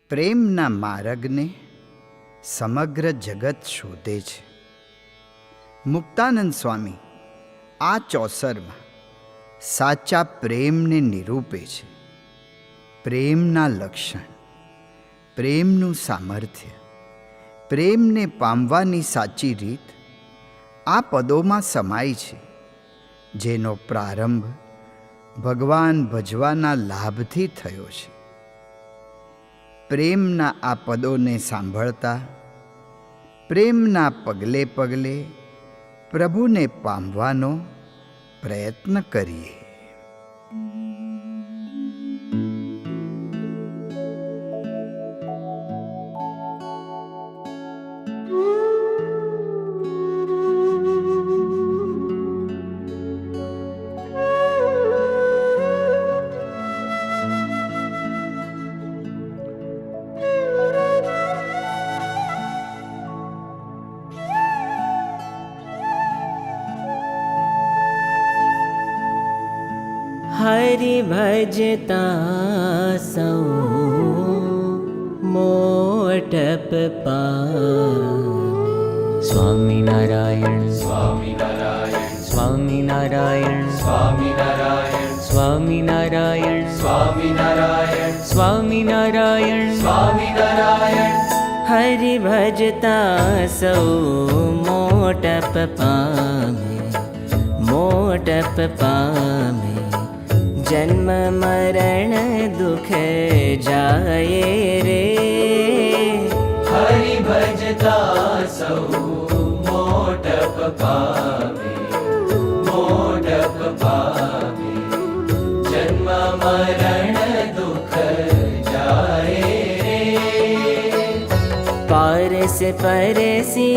પ્રેમના માર્ગને સમગ્ર જગત શોધે છે. મુક્તાનંદ સ્વામી આ ચોસરમાં સાચા પ્રેમને નિરૂપે છે. પ્રેમના લક્ષણ, પ્રેમનું સામર્થ્ય, પ્રેમને પામવાની સાચી રીત આ પદોમાં સમાય છે, જેનો પ્રારંભ ભગવાન ભજવાના લાભથી થયો છે. પ્રેમના આ પદોને સાંભળતા પ્રેમના પગલે પગલે પ્રભુને પામવાનો પ્રયત્ન કરીએ. हरि भजता सौ मोटप पामे. स्वामीनारायण स्वामीनारायण स्वामीनारायण स्वामीनारायण स्वामीनारायण स्वामीनारायण स्वामीनारायण स्वामीनारायण. हरि भजता सौ मोटप पामे, मोटप पामे. जन्म मरण दुख जाए रे. हरि भजता सौ मोटप पामे, मोटप पामे. जन्म मरण दुख जाए रे. पारस परसी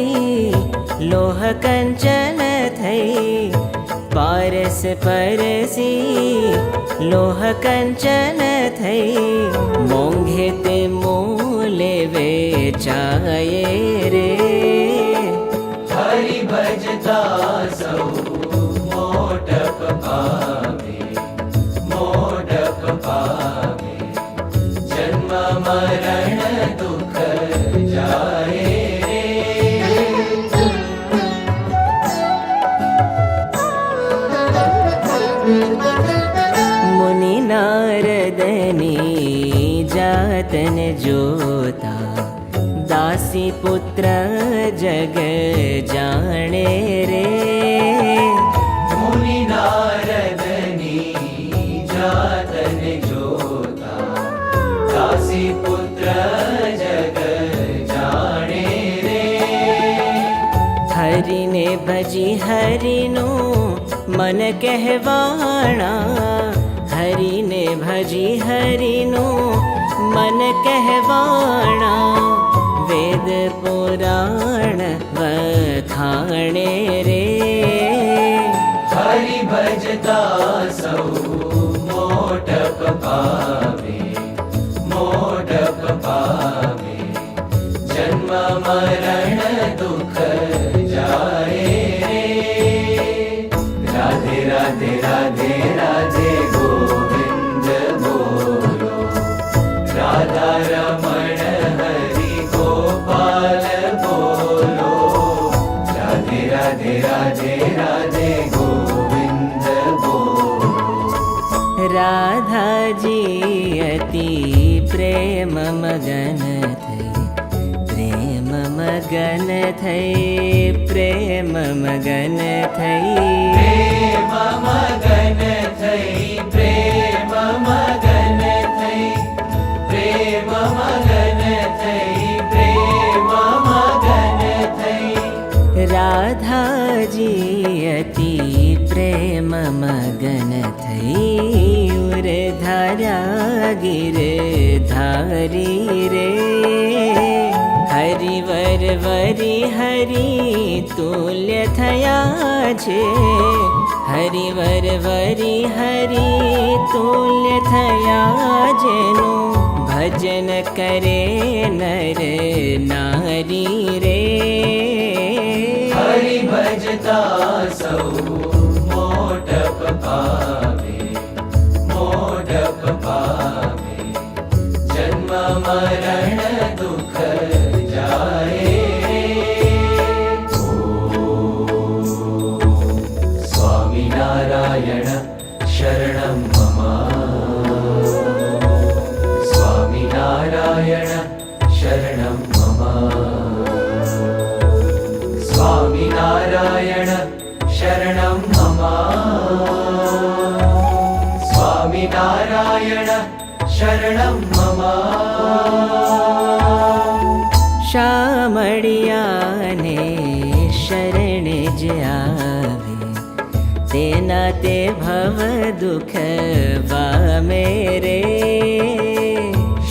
लोह कंचन थई, पारस परसी लोह कंचन थई. मोंघे ते मूले वेचाए रे. हरि भजता सौ मोटप पामे, मोटप पामे. जन्म मरण दुख जाए रे. मुनि नारदनी जातन जोता, दासी पुत्र जग जाने रे. मुनि नारदनी जातन जोता, दासी पुत्र जग जाने रे. हरि ने भजी हरिनो मन कहवाणा, हरि ने भजी हरिनो मन कहवाणा. वेद पुराण वखाणे रे. हरि भजता सौ मोटप पामे, मोटप पामे. जन्म मरण दुख जाए रे. राधे राधे राधे राधे गोविंद बोलो. राधा रमण हरि गोपाल बोलो. राधे राधे राधे राधे गोविंद बोलो. राधा जी अति प्रेम मगन थई, प्रेम मगन थई, प्रेम मगन थई. प्रेम मगन थई, प्रेम मगन थई. प्रेम मगन थई, प्रेम मगन थई. राधा जी अति प्रेम मगन थई. उर धारा गिर धारी रे. हरिवर वरी हरि तुल्य थया छे. हरिवर वरी हरि तुल्य थया जेनु भजन करे नर नारी रे. हरि भजता सौ मोटप पामे, मोटप पामे. जन्म मरण શામળિયાને શરણે જ આવે તેના તે ભવ દુઃખ વામે રે.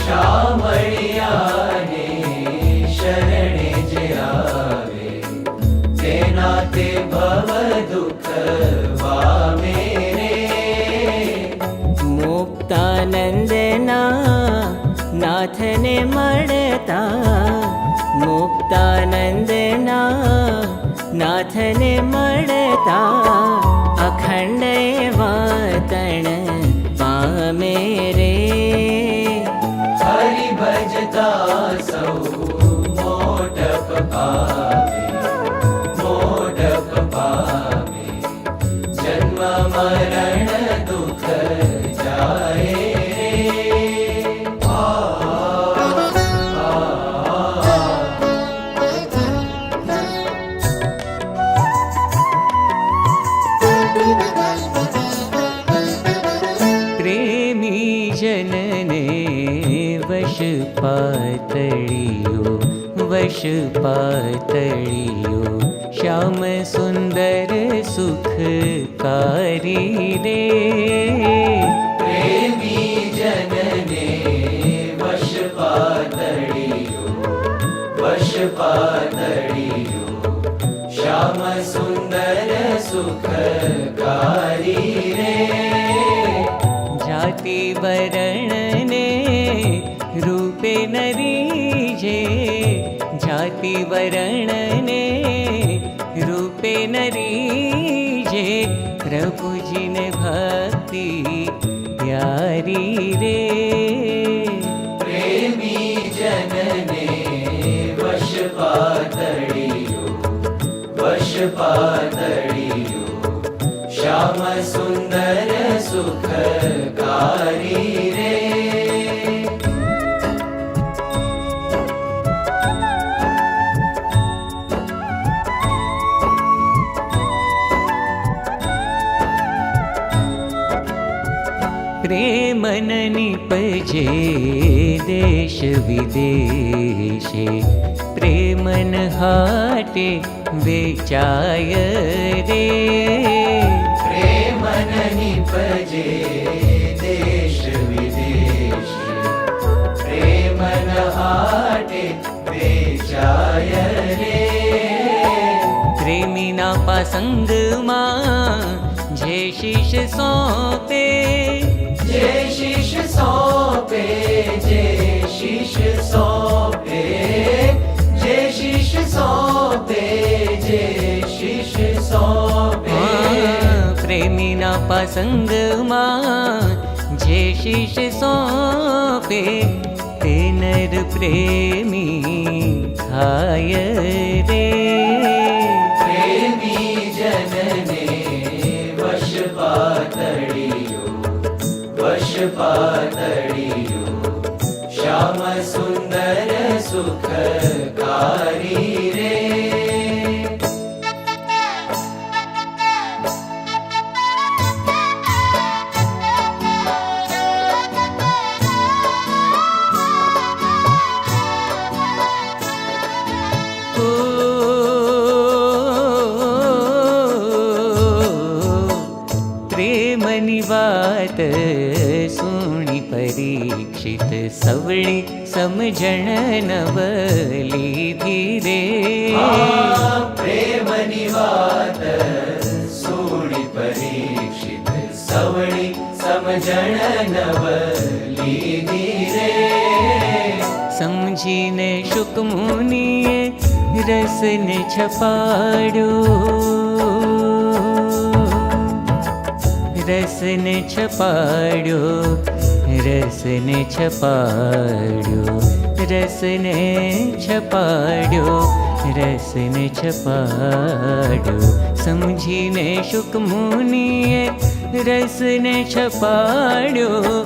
શામળિયાને શરણે જે આવે તેના તે ભવ દુઃખ વામે રે. મુક્તાનંદના નાથને મળતા, મુક્તાનંદના નાથને મળતા અખંડ વાતણ પામે રે. હરિ ભજતા સૌ મોટપ પામે, મોટપ પામે. જન્મ મરણ દુઃખ જાય રે. પ્રેમી જનને વશ પાતળિયો, વશ પાતળિયો શ્યામ સુંદર સુખકારી રે. પ્રેમી જનને વશ પાતળિયો, વશ પાતળિયો શ્યામ સુંદર સુખકારી રે. જાતિ વરણને રૂપે નરી જે, જાતિ વરણને રૂપે નરી જે પ્રભુજીને ભક્તિ પ્યારી રે. પ્રેમી જનને વશ પાતળિયો, વશ પાતળિયો શ્યામ સુંદર સુખકારી રે. પ્રેમન નિપજે દેશ વિદેશે, પ્રેમન હાટે વેચાય રે. પ્રેમન નિપજે દેશ વિદેશ, પ્રેમન હાટે વેચાય રે. પ્રેમીના પાસંગમાં જે શીશ સોંપે, જે શીશ સોંપે, જે શીશ સોંપે, જે શીશ સોંપે, જે શીશ સોંપે. પ્રેમીના પાસંગમાં જે શીશ સોંપે તે નર પ્રેમી થાય રે. પ્રેમી જનને વશ પાતળિયો, વશ પાતળિયો શ્યામ સુંદર સુખકારી રે. પ્રેમની વાત સુણી પરીક્ષિત સવળી સમજણ નવ લીધી રે. પ્રેમની વાત સુણી પરીક્ષિત સવળી સમજણ નવ લીધી રે. સમજીને શુક મુનિએ રસને છપાડ્યો, રસને છપાડ્યો, રસને છપાડ્યો, રસને છપાડ્યો, રસને છપાડ્યો. સમજીને શુક મુનિએ રસને છપાડ્યો,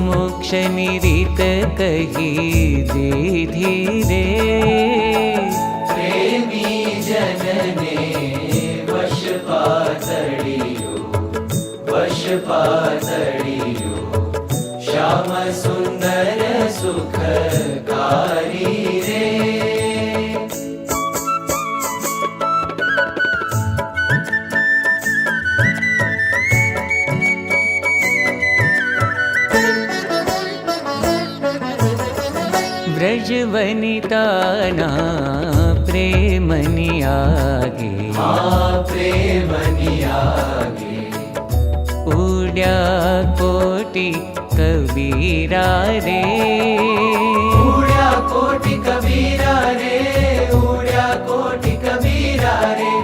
મોક્ષની રીત કહી દીધી રે. પ્રેમી જનને વશ પાતળિયો, વશ પાતળિયો શ્યામ સુંદર सुखकारी रे। व्रज वनिताना प्रेमनि आगे, प्रेमनि आगे उड्या कोटि कबीरा रे, उड्या कोटि कबीरा रे, उड्या कोटि कबीरा रे,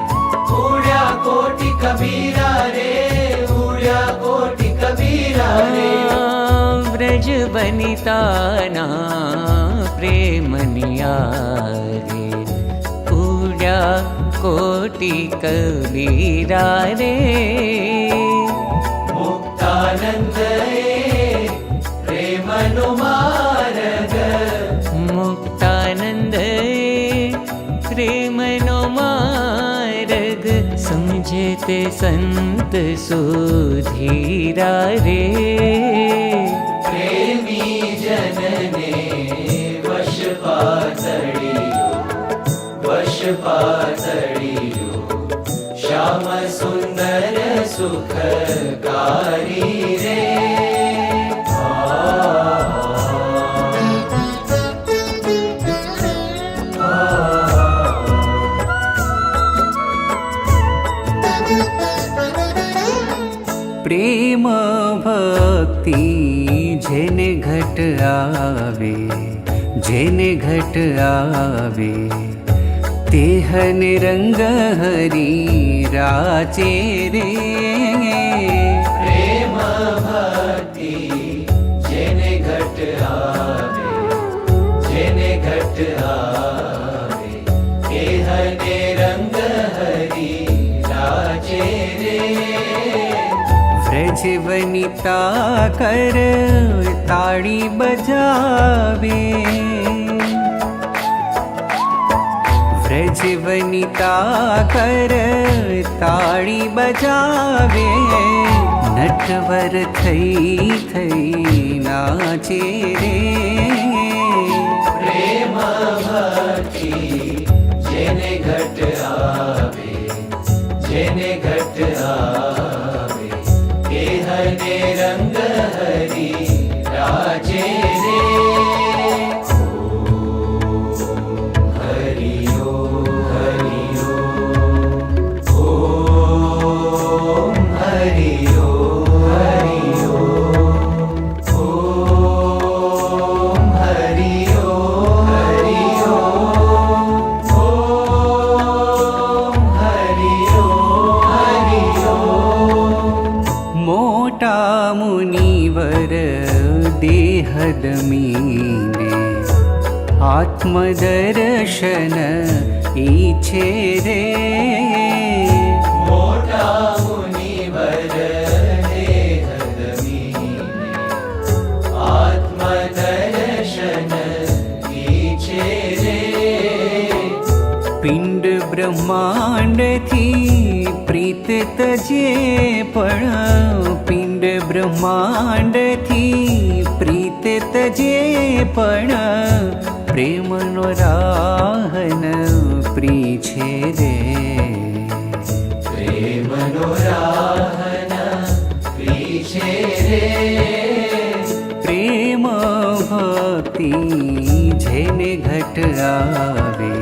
उड्या कोटि कबीरा रे, उड्या कोटि कबीरा रे। व्रज वनिताना प्रेमनि आगे, उड्या कोटि कबीरा रे। मुक्तानंद प्रेमनु मार्ग, मुक्तानंद प्रेमनो मार्ग, समझे ते संत सुधीरा रे। प्रेमी जनने वश पातळियो, वश पातळियो, श्याम सुंदर सुखकारी रे। प्रेम भक्ति जेने घट आवे, जेने घट आवे, तेहन रंग हरी राचे रे। प्रेम भक्ति जेने घट आवे, जेने घट आवे, तेहने रंग हरी राचे रे। व्रज वनिता कर ताड़ी बजावे, व्रज वनिता कर ताड़ी बजावे, नटवर थई थई नाचे रे। प्रेम भक्ति जेने घट आवे, जेने घट आवे, केहने रंग हरी राजे रे। देहदमीने आत्मदर्शन ईछे रे। मोटा मुनिवर देहदमीने आत्मदर्शन ईछे रे। पिंड ब्रह्मांड थी प्रीत तजे पण, पिंड ब्रह्मांड थी प्रीत तजे पण, प्रेमनो राहन प्रीछे रे। प्रेमनो राहन प्रीछे रे। प्रेम भक्ति जेने घट आवे,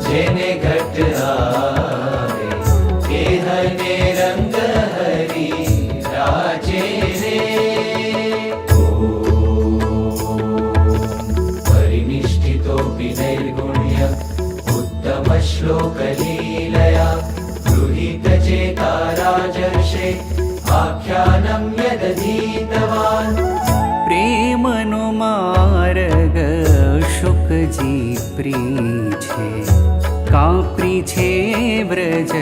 जेने घट आवे, केहने रंग हरी राजे रे। परिनिष्ठितोऽपि नैर्गुण्य उत्तमश्लोकलीलया गृहीतचेता राजर्षे आख्यानं यदधीतवान्। प्रेमनो मार्ग शुकजी प्रीछे, का प्रीछे व्रज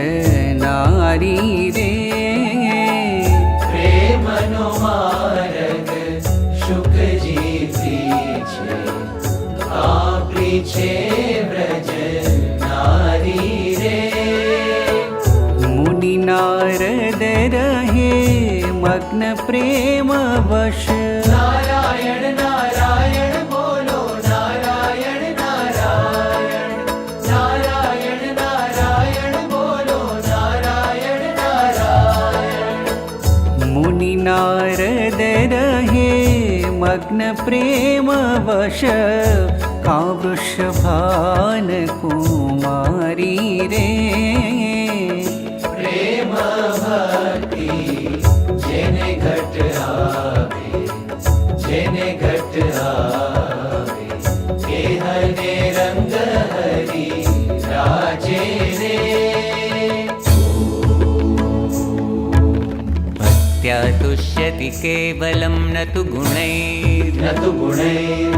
नारी रे। प्रेमनो मार्ग शुकजी प्रीछे, का प्रीछे व्रज नारी रे। मुनि नारद रहे मग्न प्रेम वश, नारायण नारायण लग्न प्रेम वश का वृषभान कुमारी रे प्रेम भक्ति जेने घट आवे जेने घट आवे केहने रंग हरि राजे रे भक्त्या तुष्यति केवलं न तु गुणैर् न तु गुणैर्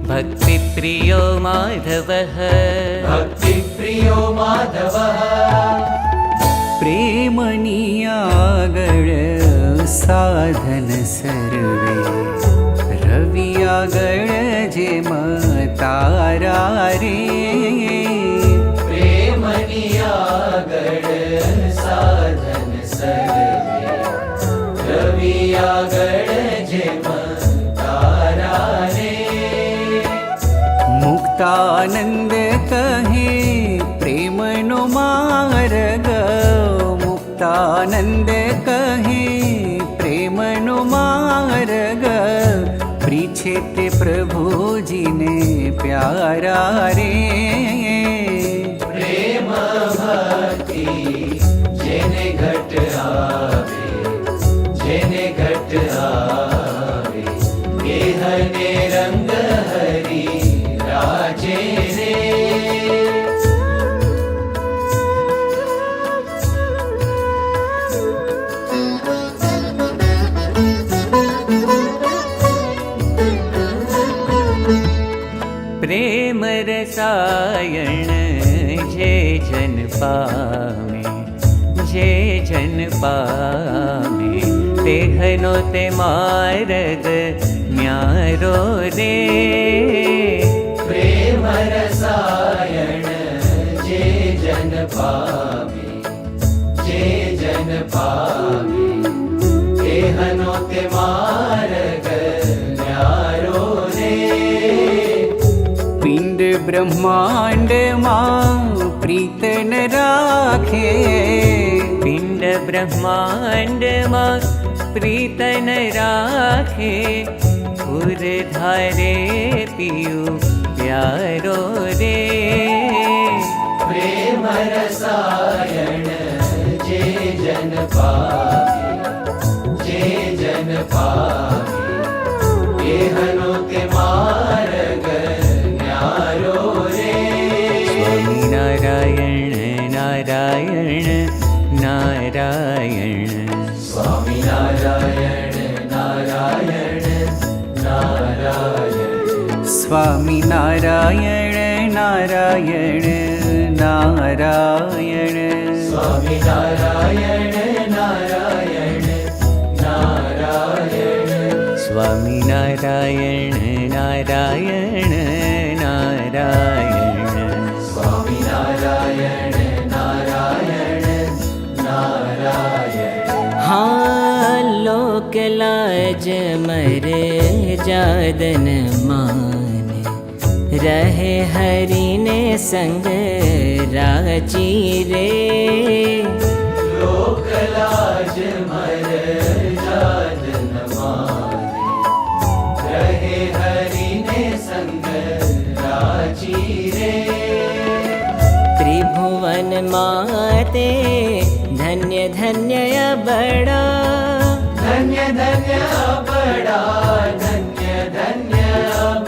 भक्तिप्रियो माधवः भक्तिप्रियो माधवः प्रेमनियागळ साधन सर्वे रवियागळ जेम तारा रे प्रेमनियागळ साधन सर्वे रवियागळ जेम तारा रे मुक्तानंद कहे प्रेमनो मार्ग मुक्तानंद कहे प्रेमनो मार्ग प्रीछे ते प्रभुजी ने प्यारा रे प्रेम भक्ति जेने घट आवे जेने घट आवे केहने रंग हरि राजे रे प्रेम रसायन जे जन पामे जे जन पामे तेहनो ते मार्ग न्यारो रे प्रेम रसायन जे जन पावे जे जन पावे केहनो ते मार्ग न्यारो रे पिंड ब्रह्मांड मां प्रीत न राखे पिंड ब्रह्मांड मां प्रीत न राखे उर धारे पियु प्यारो रे प्रेम रसायन जे जन पावे जे जन पावे केहनो ते मार्ग न्यारो रे स्वामी नारायण नारायण नारायण स्वामी नारायण नारायण नारायण स्वामी नारायण नारायण नारायण स्वामी नारायण नारायण नारायण स्वामी नारायण नारायण नारायण स्वामी नारायण नारायण नारायण हाँ लोक लाज मर जादन मान रहे हरि ने संग राची रे लोक लाज मर जादन माने रहे हरि ने संग राजी रे त्रिभुवन माते धन्य धन्य बड़ा धन्य धन्य बड़ा धन्य धन्य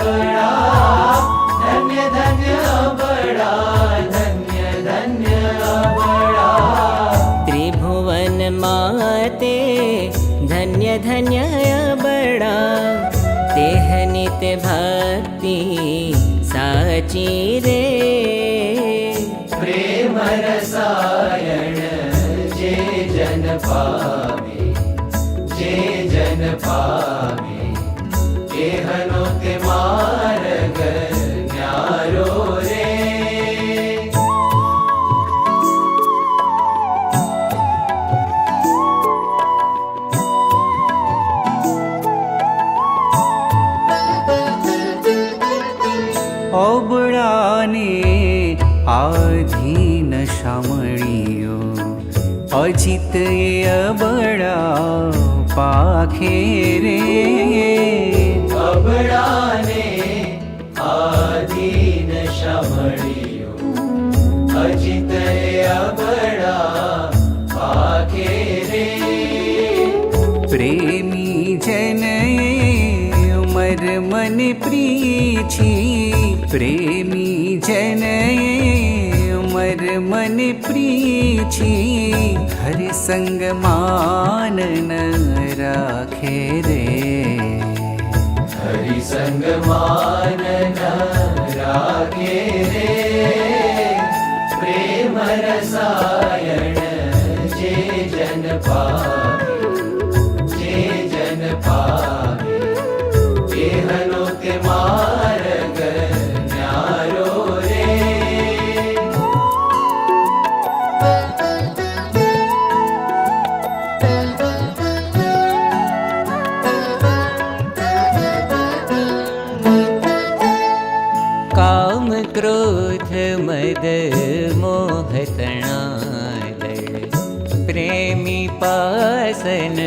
बड़ा धन्य धन्य बड़ा धन्य धन्य बड़ा त्रिभुवन माते धन्य धन्य बड़ा तेह नित्य भक्ति साची रे प्रेम रसायन जे जन पावे जे जन पावे केहनो ते मार्ग न्यारो रे ઓબળાને આધીન શામળીઓ અજિત એ અબળા પાખે રે अब જાને આદીન શામળિયો અજિત અબડા પાકે રે પ્રેમી જન ઉમર મન પ્રીછી પ્રેમી જન ઉમર મન પ્રીછી હરિ સંગ માન ન રાખે રે હરિ સંગ માન ન રાખે રે પ્રેમ રસાયણ જે જન પામે જે જન પામે એહનો તે માર્ગ ન્યારો રે કામ ક્રોધ મદ મોહ તણાલ પ્રેમી પાસન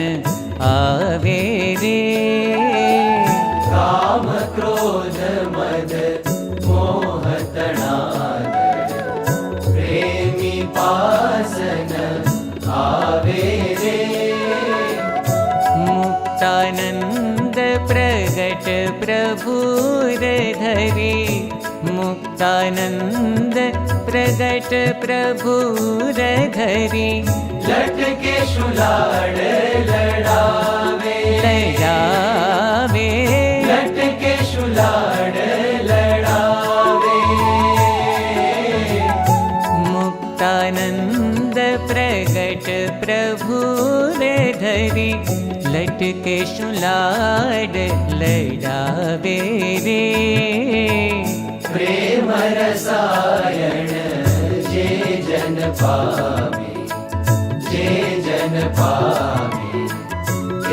આવે રે કામ ક્રોધ મદ મોહ તણાલ પ્રેમી પાસન આવે રે મુક્તાનંદ પ્રગટ પ્રભુ ધરી મુક્તાનંદ પ્રગટ પ્રભુ ધરી લટકે શુલાડ લડાવે લડાવે લટકે શુલાડ લડાવે મુક્તાનંદ પ્રગટ પ્રભુ ધરી લટકે શુલાડ લડાવે રે પ્રેમ રસાયણ જે જન પામે જે જન પામે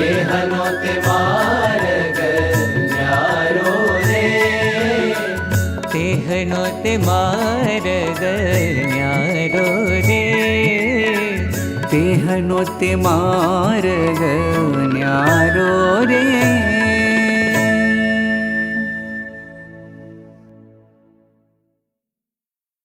એહનો તે માર્ગ ન્યારો રે તેહનો તે માર્ગ ન્યારો રે તેહનો તે માર્ગ ન્યારો રે